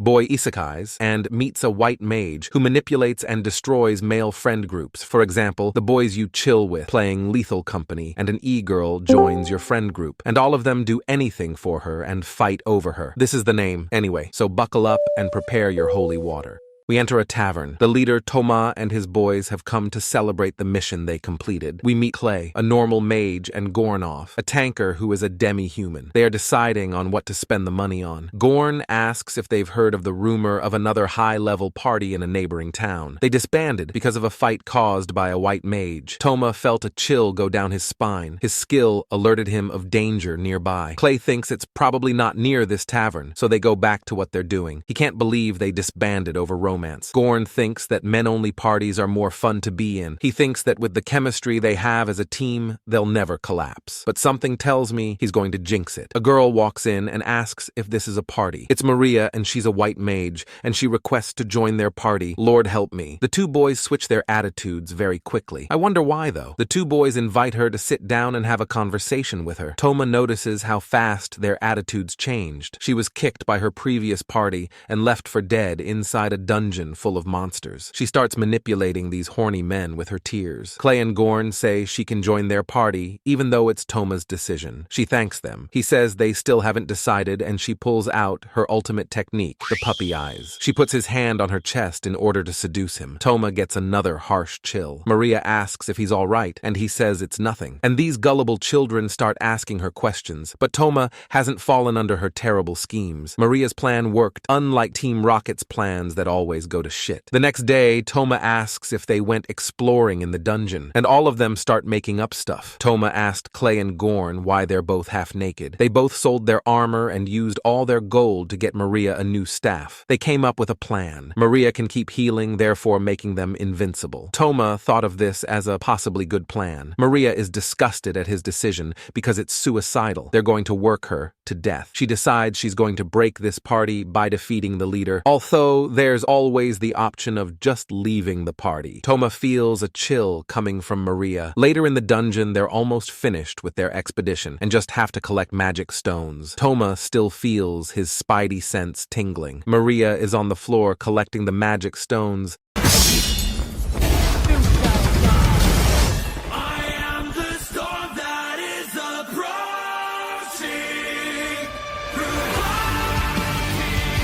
boy isekais, and meets a white mage who manipulates and destroys male friend groups. For example, the boys you chill with playing Lethal Company, and an e-girl joins your friend group, and all of them do anything for her and fight over her. This is the name, anyway, so buckle up and prepare your holy water. We enter a tavern. The leader, Toma, and his boys have come to celebrate the mission they completed. We meet Clay, a normal mage, and Gornoff, a tanker who is a demi-human. They are deciding on what to spend the money on. Gorn asks if they've heard of the rumor of another high-level party in a neighboring town. They disbanded because of a fight caused by a white mage. Toma felt a chill go down his spine. His skill alerted him of danger nearby. Clay thinks it's probably not near this tavern, so they go back to what they're doing. He can't believe they disbanded over romance. Gorn thinks that men-only parties are more fun to be in. He thinks that with the chemistry they have as a team, they'll never collapse. But something tells me he's going to jinx it. A girl walks in and asks if this is a party. It's Maria, and she's a white mage, and she requests to join their party. Lord help me. The two boys switch their attitudes very quickly. I wonder why, though. The two boys invite her to sit down and have a conversation with her. Toma notices how fast their attitudes changed. She was kicked by her previous party and left for dead inside a dungeon full of monsters. She starts manipulating these horny men with her tears. Clay and Gorn say she can join their party, even though it's Toma's decision. She thanks them. He says they still haven't decided, and she pulls out her ultimate technique, the puppy eyes. She puts his hand on her chest in order to seduce him. Toma gets another harsh chill. Maria asks if he's all right, and he says it's nothing. And these gullible children start asking her questions, but Toma hasn't fallen under her terrible schemes. Maria's plan worked, unlike Team Rocket's plans that always go to shit. The next day, Toma asks if they went exploring in the dungeon, and all of them start making up stuff. Toma asked Clay and Gorn why they're both half naked. They both sold their armor and used all their gold to get Maria a new staff. They came up with a plan. Maria can keep healing, therefore making them invincible. Toma thought of this as a possibly good plan. Maria is disgusted at his decision because it's suicidal. They're going to work her to death. She decides she's going to break this party by defeating the leader, although there's always the option of just leaving the party. Toma feels a chill coming from Maria. Later in the dungeon, they're almost finished with their expedition and just have to collect magic stones. Toma still feels his spidey sense tingling. Maria is on the floor collecting the magic stones.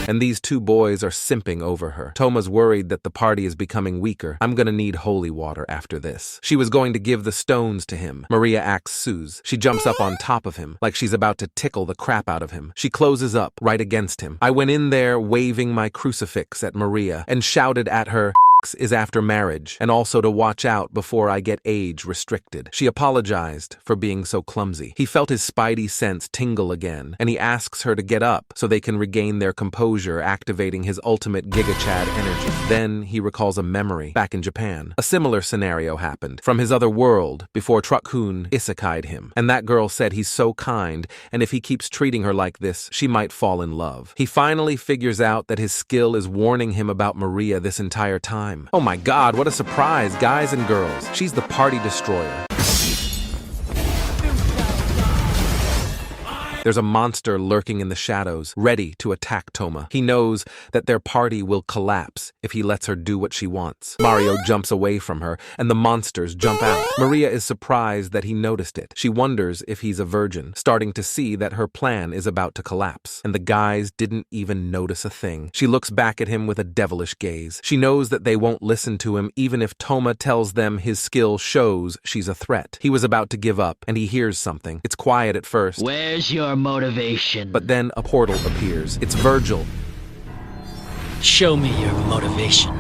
And these two boys are simping over her. Toma's worried that the party is becoming weaker. I'm gonna need holy water after this. She was going to give the stones to him. Maria acts Suze. She jumps up on top of him, like she's about to tickle the crap out of him. She closes up right against him. I went in there waving my crucifix at Maria and shouted at her, is after marriage, and also to watch out before I get age restricted. She apologized for being so clumsy. He felt his spidey sense tingle again, and he asks her to get up so they can regain their composure, activating his ultimate Giga Chad energy. Then he recalls a memory back in Japan. A similar scenario happened from his other world before Truck-kun isekai'd him, and that girl said he's so kind, and if he keeps treating her like this, she might fall in love. He finally figures out that his skill is warning him about Maria this entire time. Oh my god, what a surprise, guys and girls. She's the party destroyer. There's a monster lurking in the shadows, ready to attack Toma. He knows that their party will collapse if he lets her do what she wants. Mario jumps away from her, and the monsters jump out. Maria is surprised that he noticed it. She wonders if he's a virgin, starting to see that her plan is about to collapse. And the guys didn't even notice a thing. She looks back at him with a devilish gaze. She knows that they won't listen to him even if Toma tells them his skill shows she's a threat. He was about to give up, and he hears something. It's quiet at first. Where's your motivation? But then a portal appears. It's Virgil. Show me your motivation.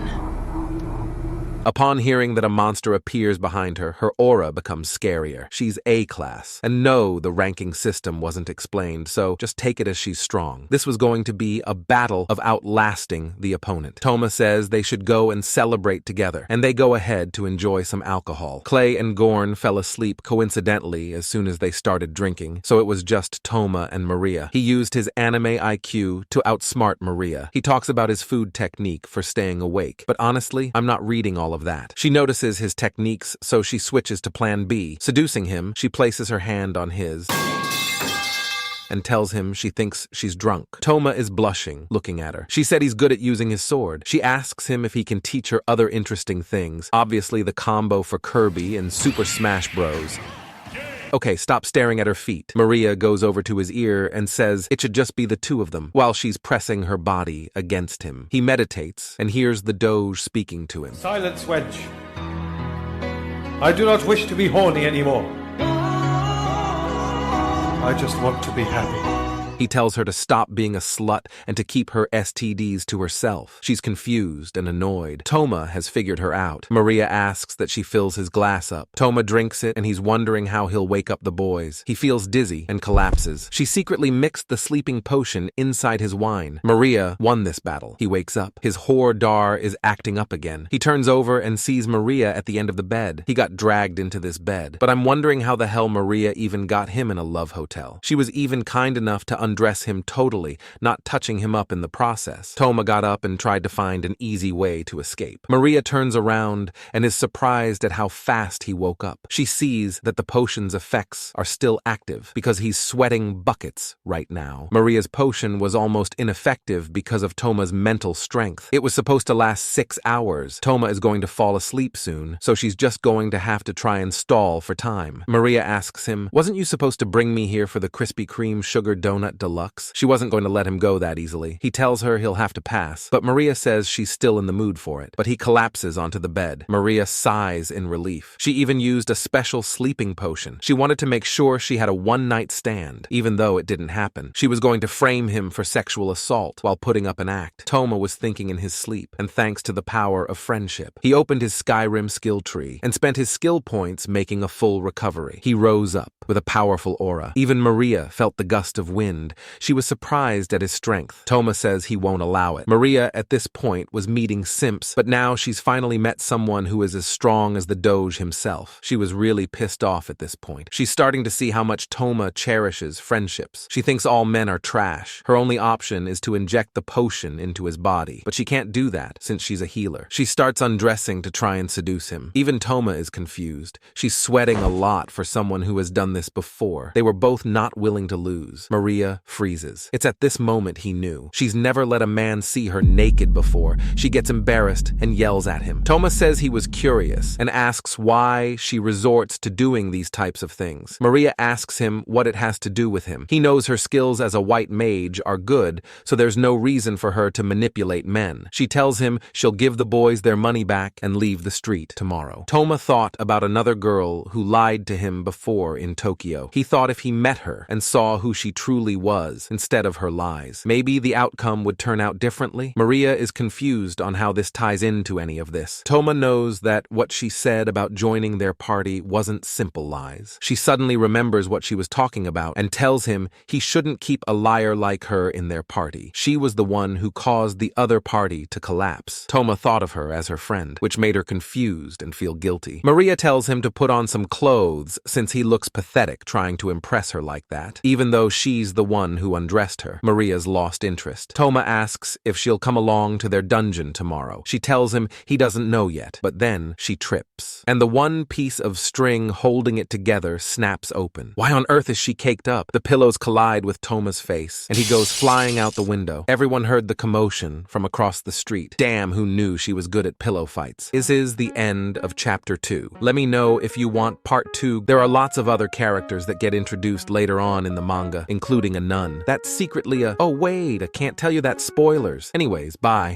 Upon hearing that a monster appears behind her, her aura becomes scarier. She's A-class. And no, the ranking system wasn't explained, so just take it as she's strong. This was going to be a battle of outlasting the opponent. Toma says they should go and celebrate together, and they go ahead to enjoy some alcohol. Clay and Gorn fell asleep coincidentally as soon as they started drinking, so it was just Toma and Maria. He used his anime IQ to outsmart Maria. He talks about his food technique for staying awake, but honestly, I'm not reading all of that. She notices his techniques, so she switches to plan B. Seducing him, she places her hand on his. and tells him she thinks she's drunk. Toma is blushing, looking at her. She said he's good at using his sword. She asks him if he can teach her other interesting things, obviously the combo for Kirby and Super Smash Bros. Okay, stop staring at her feet. Maria goes over to his ear and says it should just be the two of them, while she's pressing her body against him. He meditates and hears the Doge speaking to him. Silence, wench. I do not wish to be horny anymore. I just want to be happy. He tells her to stop being a slut and to keep her STDs to herself. She's confused and annoyed. Toma has figured her out. Maria asks that she fills his glass up. Toma drinks it and he's wondering how he'll wake up the boys. He feels dizzy and collapses. She secretly mixed the sleeping potion inside his wine. Maria won this battle. He wakes up. His whore Dar is acting up again. He turns over and sees Maria at the end of the bed. He got dragged into this bed. But I'm wondering how the hell Maria even got him in a love hotel. She was even kind enough to undress him totally, not touching him up in the process. Toma got up and tried to find an easy way to escape. Maria turns around and is surprised at how fast he woke up. She sees that the potion's effects are still active because he's sweating buckets right now. Maria's potion was almost ineffective because of Toma's mental strength. It was supposed to last 6 hours. Toma is going to fall asleep soon, so she's just going to have to try and stall for time. Maria asks him, "Wasn't you supposed to bring me here for the Krispy Kreme Sugar Donut Deluxe?" She wasn't going to let him go that easily. He tells her he'll have to pass, but Maria says she's still in the mood for it. But he collapses onto the bed. Maria sighs in relief. She even used a special sleeping potion. She wanted to make sure she had a one-night stand, even though it didn't happen. She was going to frame him for sexual assault while putting up an act. Toma was thinking in his sleep, and thanks to the power of friendship, he opened his Skyrim skill tree and spent his skill points making a full recovery. He rose up with a powerful aura. Even Maria felt the gust of wind. She was surprised at his strength. Toma says he won't allow it. Maria, at this point, was meeting simps, but now she's finally met someone who is as strong as the Doge himself. She was really pissed off at this point. She's starting to see how much Toma cherishes friendships. She thinks all men are trash. Her only option is to inject the potion into his body, but she can't do that since she's a healer. She starts undressing to try and seduce him. Even Toma is confused. She's sweating a lot for someone who has done this before. They were both not willing to lose. Maria freezes. It's at this moment he knew. She's never let a man see her naked before. She gets embarrassed and yells at him. Toma says he was curious and asks why she resorts to doing these types of things. Maria asks him what it has to do with him. He knows her skills as a white mage are good, so there's no reason for her to manipulate men. She tells him she'll give the boys their money back and leave the street tomorrow. Toma thought about another girl who lied to him before in Tokyo. He thought if he met her and saw who she truly was instead of her lies, maybe the outcome would turn out differently. Maria is confused on how this ties into any of this. Toma knows that what she said about joining their party wasn't simple lies. She suddenly remembers what she was talking about and tells him he shouldn't keep a liar like her in their party. She was the one who caused the other party to collapse. Toma thought of her as her friend, which made her confused and feel guilty. Maria tells him to put on some clothes since he looks pathetic trying to impress her like that, even though she's the one who undressed her. Maria's lost interest. Toma asks if she'll come along to their dungeon tomorrow. She tells him he doesn't know yet, but then she trips, and the one piece of string holding it together snaps open. Why on earth is she caked up? The pillows collide with Toma's face, and he goes flying out the window. Everyone heard the commotion from across the street. Damn, who knew she was good at pillow fights. This is the end of Chapter 2. Let me know if you want Part 2. There are lots of other characters that get introduced later on in the manga, including a nun. That's secretly a... Oh wait, I can't tell you that spoilers. Anyways, bye.